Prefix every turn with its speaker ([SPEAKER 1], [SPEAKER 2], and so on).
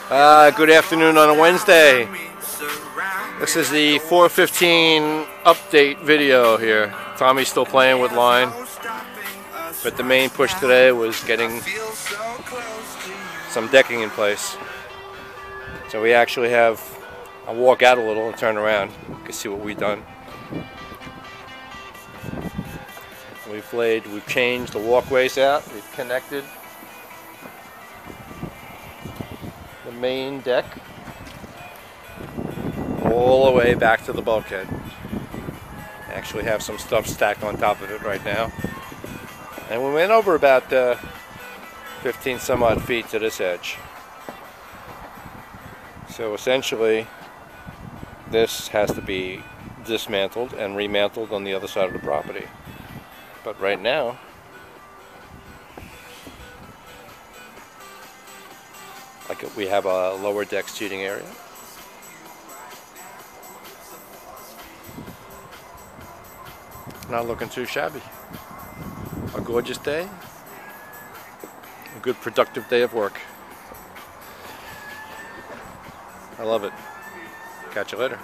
[SPEAKER 1] Good afternoon on a Wednesday. This is the 4:15 update video here. Tommy's still playing with line, but the main push today was getting some decking in place. So we actually have, I'll walk out a little and turn around. You can see what we've done. We've changed the walkways out, we've connected the main deck all the way back to the bulkhead. Actually have some stuff stacked on top of it right now. And we went over about 15 some odd feet to this edge. So essentially this has to be dismantled and remantled on the other side of the property. But right now, we have a lower deck seating area. Not looking too shabby. A gorgeous day. A good productive day of work. I love it. Catch you later.